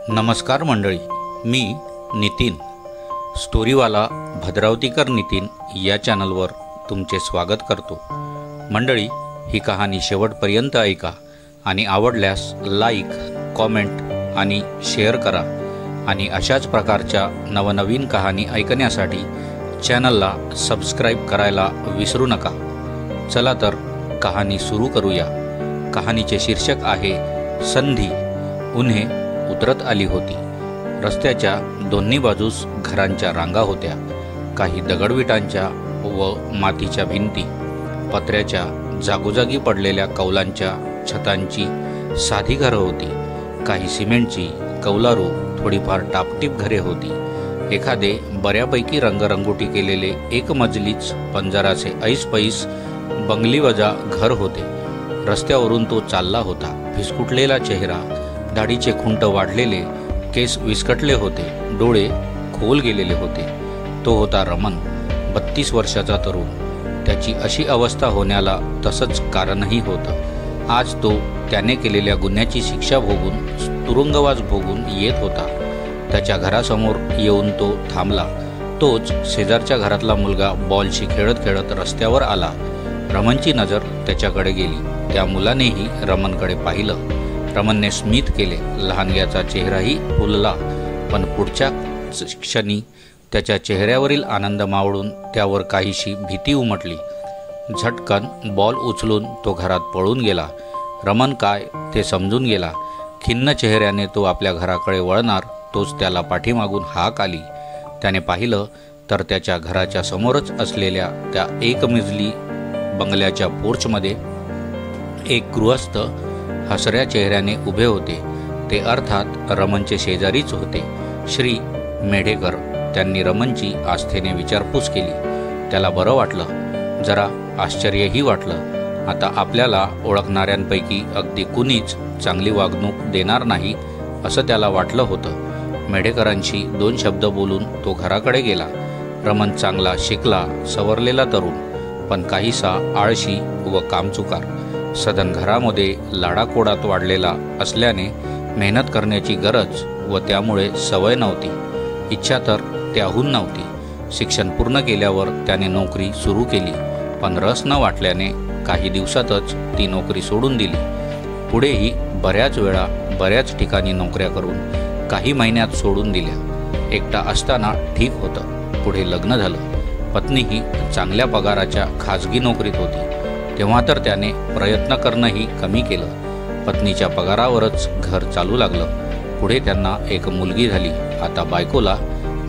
नमस्कार मंडळी, मी नितीन स्टोरीवाला भद्रावतीकर नितीन या चॅनलवर तुमचे स्वागत करतो। मंडळी, ही कहाणी शेवटपर्यंत ऐका आणि आवडल्यास लाईक, कॉमेंट आणि शेअर करा आणि अशाच प्रकारच्या नवनवीन कहाणी ऐकण्यासाठी चॅनलला सबस्क्राईब करायला विसरू नका। चला तर कहाणी सुरू करूया। कहाणीचे शीर्षक आहे संधी। उन्हे उतरत आली होती। रस्त्याच्या दोन्ही बाजूस घरांच्या रांगा होत्या। काही दगडविटांच्या व मातीच्या भिंती, पत्र्याच्या जागोजागी पडलेल्या कौलांच्या छतांची साधी घरं होती। काही सिमेंटची, कौलारू, थोडीफार टापटीप घरे होती। एखादे बऱ्यापैकी रंगरंगोटी केलेले एक मजलीच पंजराचे ऐसपैस बंगलीवजा घर होते। रस्त्यावरून तो चालला होता। फिसकुटलेला चेहरा, दाढीचे खुंट वाढलेले, केस विस्कटले होते, डोळे खोल गेलेले होते। तो होता रमन, 32 वर्षाचा तरुण। त्याची अशी अवस्था होण्याला तसंच कारणही होतं। आज तो त्याने केलेल्या गुन्ह्याची शिक्षा भोगून, तुरुंगवास भोगून येत होता। त्याच्या घरासमोर येऊन तो थांबला। तोच शेजारच्या घरातला मुलगा बॉलशी खेळत खेळत रस्त्यावर आला। रमनची नजर त्याच्याकडे गेली। त्या मुलानेही रमनकडे पाहिलं। रमनने स्मित केले। लहानग्याचा चेहराही फुलला, पण पुढच्या क्षणी त्याच्या चेहऱ्यावरील आनंद मावळून त्यावर काहीशी भीती उमटली। झटकन बॉल उचलून तो घरात पळून गेला। रमन काय ते समजून गेला। खिन्न चेहऱ्याने तो आपल्या घराकडे वळणार तोच त्याला पाठीमागून हाक आली। त्याने पाहिलं तर त्याच्या घराच्या समोरच असलेल्या त्या एकमजली बंगल्याच्या पोर्चमध्ये एक गृहस्थ हसऱ्या चेहऱ्याने उभे होते। ते अर्थात रमनचे शेजारीच होते, श्री मेढेकर। त्यांनी रमनची आस्थेने विचारपूस केली। त्याला बरं वाटलं, जरा आश्चर्यही वाटलं। आता आपल्याला ओळखणाऱ्यांपैकी अगदी कुणीच चांगली वागणूक देणार नाही असं त्याला वाटलं होतं। मेढेकरांशी 2 शब्द बोलून तो घराकडे गेला। रमन चांगला शिकला, सवरलेला तरुण, पण काहीसा आळशी व कामचुकार। सदन घरामध्ये लाडाकोडात वाढलेला असल्याने मेहनत करण्याची गरज व त्यामुळे सवय नव्हती। इच्छा तर त्याहून नव्हती। शिक्षण पूर्ण केल्यावर त्याने नोकरी सुरू केली, पण रस न वाटल्याने काही दिवसातच ती नोकरी सोडून दिली। पुढेही बऱ्याच वेळा बऱ्याच ठिकाणी नोकऱ्या करून काही महिन्यात सोडून दिल्या। एकटा असताना ठीक होतं। पुढे लग्न झालं। पत्नीही चांगल्या पगाराच्या खाजगी नोकरीत होती। तेव्हा तर त्याने प्रयत्न करणंही कमी केलं। पत्नीच्या पगारावरच घर चालू लागलं। पुढे त्यांना एक मुलगी झाली। आता बायकोला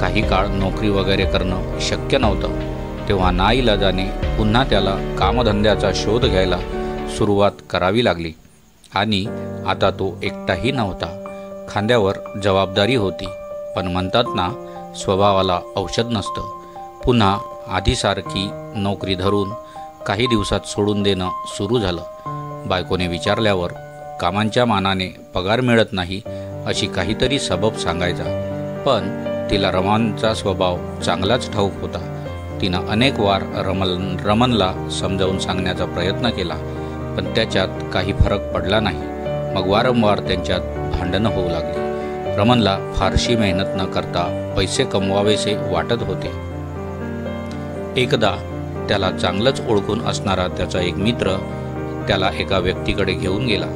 काही काळ नोकरी वगैरे करणं शक्य नव्हतं। तेव्हा नाईलाजाने पुन्हा त्याला कामधंद्याचा शोध घ्यायला सुरुवात करावी लागली। आणि आता तो एकटाही नव्हता। खांद्यावर जबाबदारी होती, पण म्हणतात ना, स्वभावाला औषध नसतं। पुन्हा आधीसारखी नोकरी धरून काही दिवसात सोडून देणं सुरू झालं। बायकोने विचारल्यावर कामांच्या मानाने पगार मिळत नाही अशी काहीतरी सबब सांगायचा, पण तिला रमनचा स्वभाव चांगलाच ठाऊक होता। तिनं अनेक वार रमनला समजावून सांगण्याचा प्रयत्न केला, पण त्याच्यात काही फरक पडला नाही। मग वारंवार त्यांच्यात भांडणं होऊ लागली। रमनला फारशी मेहनत न करता पैसे कमवावेसे वाटत होते। एकदा त्याला चांगलंच ओळखून असणारा त्याचा एक मित्र त्याला एका व्यक्तीकडे घेऊन गेला।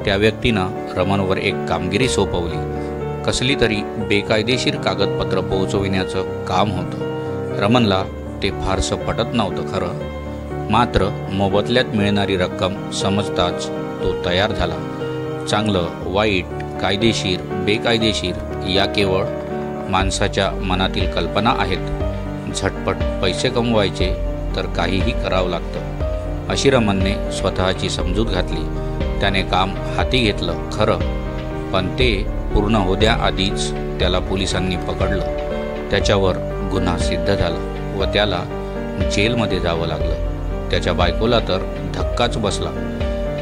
त्या व्यक्तीनं रमनवर एक कामगिरी सोपवली। कसली तरी बेकायदेशीर कागदपत्र पोहोचविण्याचं काम होतं। रमनला ते फारसं पटत नव्हतं खरं, मात्र मोबदल्यात मिळणारी रक्कम समजताच तो तयार झाला। चांगलं, वाईट, कायदेशीर, बेकायदेशीर या केवळ माणसाच्या मनातील कल्पना आहेत। झटपट पैसे कमवायचे तर काहीही करावं लागतं, अशी रमनने स्वतःची समजूत घातली। त्याने काम हाती घेतलं खरं, पण ते पूर्ण होण्याआधीच त्याला पोलिसांनी पकडलं। त्याच्यावर गुन्हा सिद्ध झाला व त्याला जेलमध्ये जावं लागलं। त्याच्या बायकोला तर धक्काच बसला।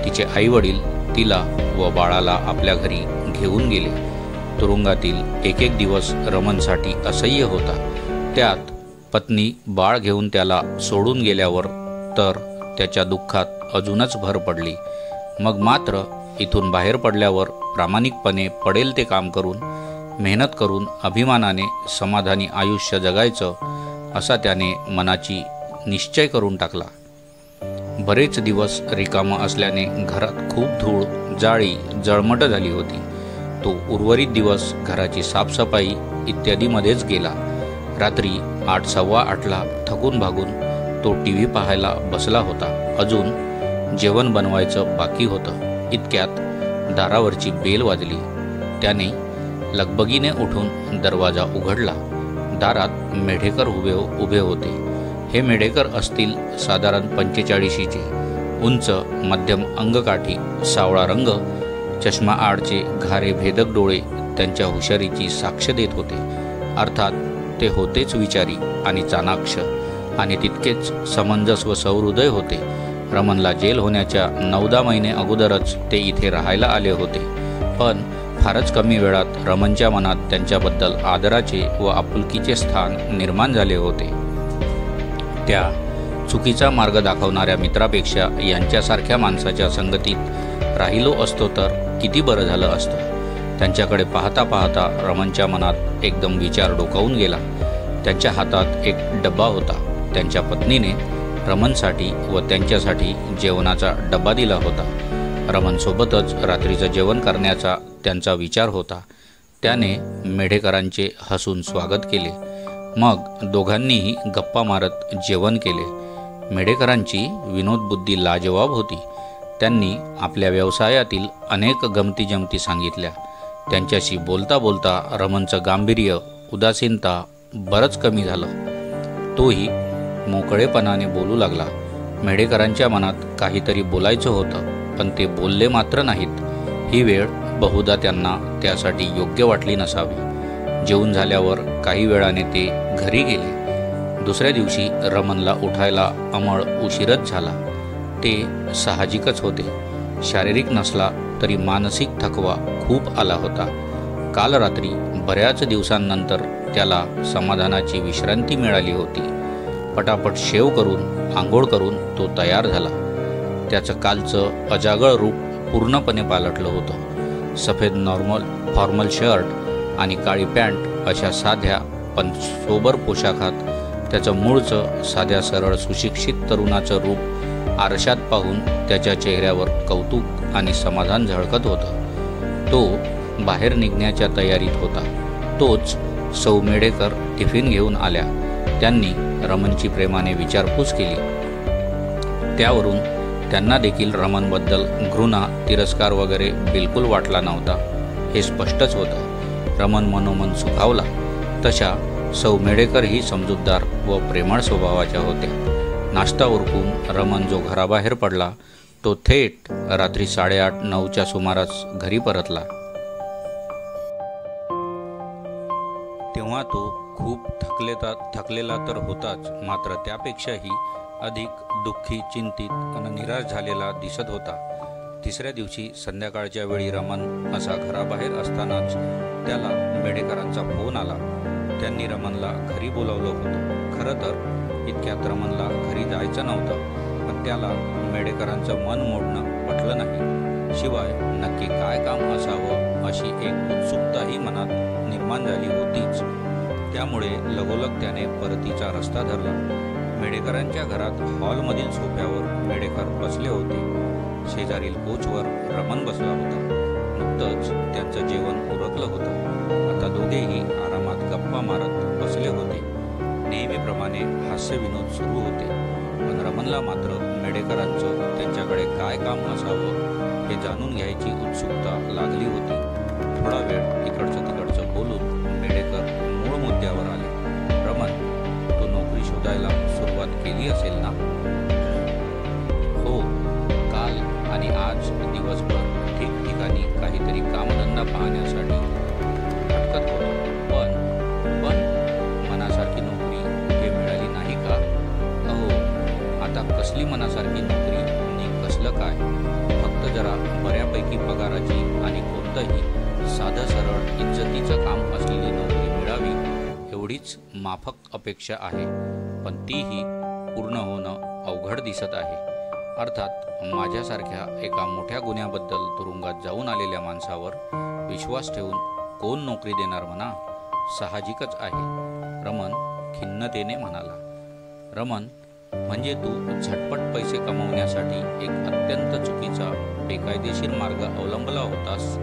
तिचे आईवडील तिला व बाळाला आपल्या घरी घेऊन गेले। तुरुंगातील एक एक दिवस रमनसाठी असह्य होता। त्यात पत्नी बाळ घेऊन त्याला सोडून गेल्यावर तर त्याच्या दुःखात अजूनच भर पडली। मग मात्र इथून बाहेर पडल्यावर प्रामाणिकपणे पडेल ते काम करून मेहनत करून अभिमानाने समाधानी आयुष्य जगायचं असा त्याने मनाची निश्चय करून टाकला. बरेच दिवस रिकामं असल्याने घरात खूप धूळ जाळी जळमट झाली होती. तो उर्वरित दिवस घराची साफसफाई इत्यादीमध्येच गेला. रात्री 8:15ला थकून भागून तो TV पाहायला बसला होता. अजून जेवण बनवायचं बाकी होतं. इतक्यात दारावरची बेल वाजली. त्याने लगबगीने उठून दरवाजा उघडला. दारात मेढेकर उभे होते. हे मेढेकर असतील साधारण 45चे. उंच मध्यम अंगकाठी, सावळा रंग, चष्मा आडचे घारे भेदक डोळे त्यांच्या हुशारीची साक्ष देत होते. अर्थात ते होतेच विचारी आणि चाणाक्ष आणि तितकेच समंजस व सहृदय होते. रमनला जेल होण्याच्या 9-10 महिने अगोदरच ते इथे राहायला आले होते. पण फारच कमी वेळात रमनच्या मनात त्यांच्याबद्दल आदराचे व आपुलकीचे स्थान निर्माण झाले होते. त्या चुकीचा मार्ग दाखवणाऱ्या मित्रापेक्षा यांच्यासारख्या माणसाच्या संगतीत राहिलो असतो तर किती बरं झालं असतं. त्यांच्याकडे पाहता पाहता रमनच्या मनात एकदम विचार डोकावून गेला. त्यांच्या हातात एक डब्बा होता. त्यांच्या पत्नीने रमनसाठी व त्यांच्यासाठी जेवणाचा डब्बा दिला होता. रमनसोबतच रात्रीचं जेवण करण्याचा त्यांचा विचार होता. त्याने मेढेकरांचे हसून स्वागत केले. मग दोघांनीही गप्पा मारत जेवण केले. मेढेकरांची विनोदबुद्धी लाजवाब होती. त्यांनी आपल्या व्यवसायातील अनेक गमतीजमती सांगितल्या. त्यांच्याशी बोलता बोलता रमनचं गांभीर्य उदासीनता बरंच कमी झालं. तोही मोकळेपणाने बोलू लागला. मेढेकरांच्या मनात काहीतरी बोलायचं होतं, पण ते बोलले मात्र नाहीत. ही वेळ बहुधा त्यांना त्यासाठी योग्य वाटली नसावी. जेवून झाल्यावर काही वेळाने ते घरी गेले. दुसऱ्या दिवशी रमनला उठायला अंमळ उशीरच झाला. ते साहजिकच होते. शारीरिक नसला तरी मानसिक थकवा खूप आला होता. काल रात्री बऱ्याच दिवसांनंतर त्याला समाधानाची विश्रांती मिळाली होती. पटापट शेव करून आंघोळ करून तो तयार झाला. त्याचं कालचं अजागळ रूप पूर्णपणे पालटलं होतं. सफेद फॉर्मल शर्ट आणि काळी पॅन्ट अशा साध्या पण सोबर पोशाखात त्याचं मूळचं साध्या सरळ सुशिक्षित तरुणाचं रूप आरशात पाहून त्याच्या चेहऱ्यावर कौतुक आणि समाधान झळकत होतं. तो बाहेर निघण्याच्या तयारीत होता. तोच सौ मेढेकर टिफिन घेऊन आल्या. त्यांनी रमनची प्रेमाने विचारपूस केली. त्यावरून त्यांना देखील रमनबद्दल घृणा तिरस्कार वगैरे बिलकुल वाटला नव्हता हे स्पष्टच होतं. रमन मनोमन सुखावला. तशा सौ मेढेकर ही समजूतदार व प्रेमळ स्वभावाच्या होत्या. नाश्ता उरकून रमन जो घराबाहेर पडला तो थेट रात्री 8:30-9च्या सुमारास घरी परतला. तेव्हा तो खूप थकलेला तर होताच, मात्र त्यापेक्षाही अधिक दुःखी, चिंतित आणि निराश झालेला दिसत होता. तिसऱ्या दिवशी संध्याकाळच्या वेळी रमन असा घराबाहेर असतानाच त्याला मेढेकरांचा फोन आला. त्यांनी रमनला घरी बोलावलं होतं. खरं तर इतक्यात रमनला घरी जायचं नव्हतं, पण त्याला मेढेकरांचं मन मोडणं पटलं नाही. शिवाय नक्की काय काम असावं अशी एक उत्सुकताही मनात निर्माण झाली होतीच. त्यामुळे लगोलग त्याने परतीचा रस्ता धरला. मेढेकरांच्या घरात हॉलमधील सोफ्यावर मेढेकर बसले होते. शेजारील कोचवर रमन बसला होता. नुकतंच त्यांचं जेवण उरकलं होतं. आता दोघेही आरामात गप्पा मारत बसले होते. नेहमीप्रमाणे हास्य विनोद सुरू होते. पण रमनला मात्र मेढेकरांचं त्यांच्याकडे काय काम असावं हे जाणून घ्यायची उत्सुकता लागली होती. थोडा वेळ इकडचं तिकडचं बोलून मेढेकर मूळ मुद्द्यावर आले. रमन, तू नोकरी शोधायला सुरुवात केली असेल ना? हो, काल आणि आज दिवसभर ठिकठिकाणी काहीतरी कामधंदा पाहण्यासाठी भटकत होतो. पण मनासारखी नोकरी हे मिळाली नाही का? अहो, आता कसली मनासारखी नोकरी आणि कसलं काय? फक्त जरा बऱ्यापैकी पगाराची आणि कोणतंही साधं सरळ इज्जतीचं काम असलेली नोकरी मिळावी एवढीच माफक अपेक्षा आहे. पण तीही पूर्ण होणं अवघड दिसत आहे. अर्थात माझ्यासारख्या एका मोठ्या गुन्ह्याबद्दल तुरुंगात जाऊन आलेल्या माणसावर विश्वास ठेवून कोण नोकरी देणार म्हणा, साहजिकच आहे, रमन खिन्नतेने म्हणाला. रमन, म्हणजे तू झटपट पैसे कमवण्यासाठी एक अत्यंत चुकीचा बेकायदेशीर मार्ग अवलंबला होतास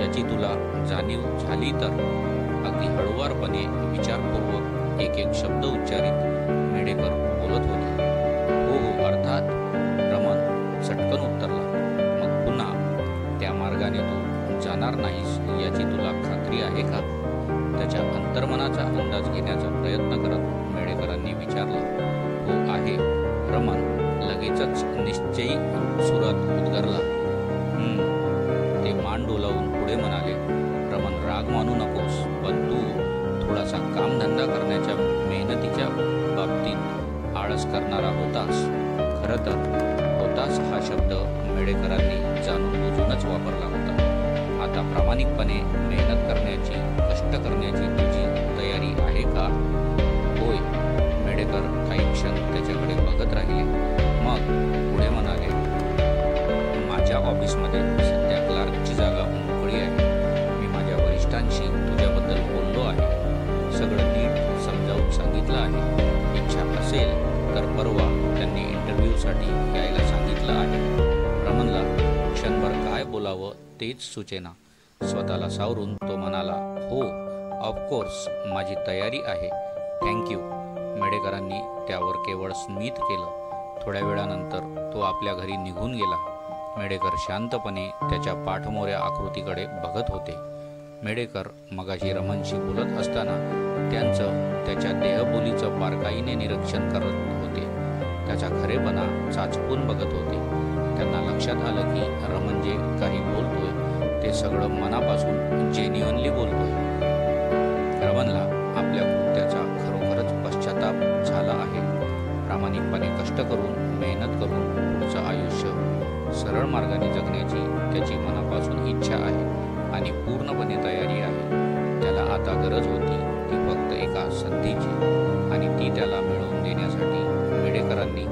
याची तुला जाणीव झाली तर? अगदी हळुवारपणे विचारपूर्वक एक एक शब्द उच्चारित मेढेकर बोलत होते. हो हो, अर्थात, रमन चटकन उतरला. मग पुन्हा त्या मार्गाने तू जाणार नाहीस याची तुला खात्री आहे का? त्याच्या अंतर्मनाचा अंदाज घेण्याचा प्रयत्न करत मेढेकरांनी विचारलं. हो आहे, रमन लगेचच निश्चयी सुरात उद्गारला. ते मान डोलावून पुढे म्हणाले. रमन, राग मानू नकोस, पण तू थोडासा कामधंदा करण्याच्या मेहनतीच्या बाबतीत आळस करणारा होतास. खरं तर होतास हा शब्द मेढेकरांनी जाणून बुजूनच वापरला होता. आता प्रामाणिकपणे मेहनत करण्याची, कष्ट करण्याची तुझी तयारी आहे का? होय. मेढेकर काही क्षण त्याच्याकडे बघत राहिले. मग पुढे म्हणाले. माझ्या ऑफिसमध्ये सध्या क्लार्कची जागा मोकळी आहे. मी माझ्या वरिष्ठांशी तुझ्याबद्दल बोललो आहे. सगळं नीट समजावून सांगितलं आहे. इच्छा असेल तर परवा त्यांनी इंटरव्ह्यूसाठी यायला सांगितलं आहे. रमनला क्षणभर काय बोलावं तेच सुचेना. स्वतःला सावरून तो म्हणाला, हो, ऑफकोर्स, माझी तयारी आहे. थँक्यू. मेढेकरांनी त्यावर केवळ स्मित केलं. थोड्या वेळानंतर तो आपल्या घरी निघून गेला. मेढेकर शांतपणे त्याच्या पाठमोऱ्या आकृतीकडे बघत होते. मेढेकर मगाशी रमनशी बोलत असताना त्यांचं त्याच्या देहबोलीचं बारकाईने निरीक्षण करत होते. त्याचा खरेपणा चाचपून बघत होते. त्यांना लक्षात आलं की रमन जे काही बोलतोय ते सगळं मनापासून जेन्युअनली बोलतोय. रमनला आपल्या कृत्याचा खरोखरच पश्चाताप झाला आहे. प्रामाणिकपणे कष्ट करून, मेहनत करून पुढचं आयुष्य सरळ मार्गाने जगण्याची त्याची मनापासून इच्छा आहे आणि पूर्णपणे तयारी आहे. त्याला आता गरज होती ती फक्त एका संधीची, आणि ती त्याला मिळवून देण्यासाठी मेढेकरांनी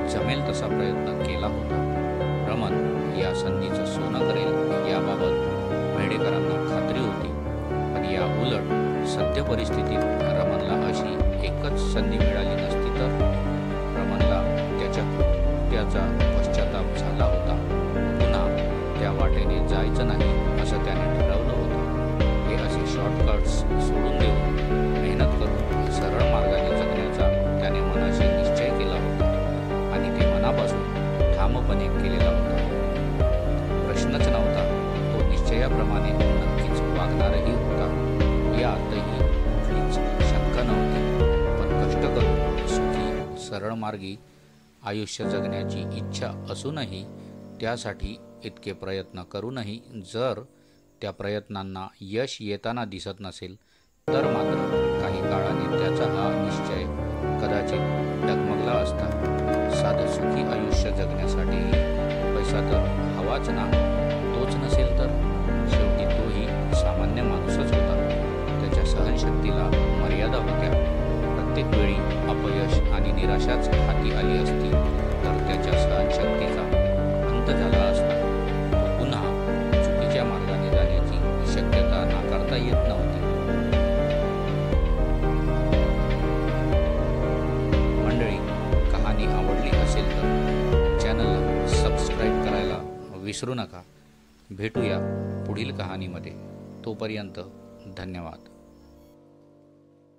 जमेल तसा प्रयत्न केला होता. रमन या संधीचं सोनं करेल याबाबत मेढेकरांना खात्री होती. पण या उलट सद्य परिस्थितीत रमनला अशी एकच संधी मिळाली नसती तर? रमनला त्याच्या कृत्याचा पश्चाताप झाला होता. पुन्हा त्या वाटेने जायचं नाही असं त्याने ठरवलं होतं. हे असे शॉर्टकट्स सोडून देऊन मेहनत करून सरळ मार्गाने जगण्याचा त्याने मनाशी निश्चय केला होता, आणि ते मनापासून ठामपणे केलेला होता. प्रश्नच नव्हता. तो निश्चयाप्रमाणे नक्कीच वागणारही होता. यातही कुठलीच शंका नव्हती. पण कष्ट करून सुखी, सरळ मार्गी आयुष्य जगण्याची इच्छा असूनही, त्यासाठी इतके प्रयत्न करूनही जर त्या प्रयत्नांना यश येताना दिसत नसेल तर मात्र काही काळाने त्याचा हा निश्चय कदाचित डगमगला असता. साधं सुखी आयुष्य जगण्यासाठी पैसा तर हवाच ना. तोच नसेल तर शेवटी तोही सामान्य माणूसच होता. त्याच्या सहनशक्तीला मर्यादा होत्या. प्रत्येक वेळी अपयश आणि निराशाच हाती आली असती तर त्याच्या सहनशक्तीचा अंत झाला असता. तो पुन्हा चुकीच्या मार्गाने जाण्याची शक्यता नाकारता येत नव्हती. मंडळी, कहाणी आवडली असेल तर चॅनलला सबस्क्राईब करायला विसरू नका. भेटूया पुढील कहाणीमध्ये. तोपर्यंत धन्यवाद.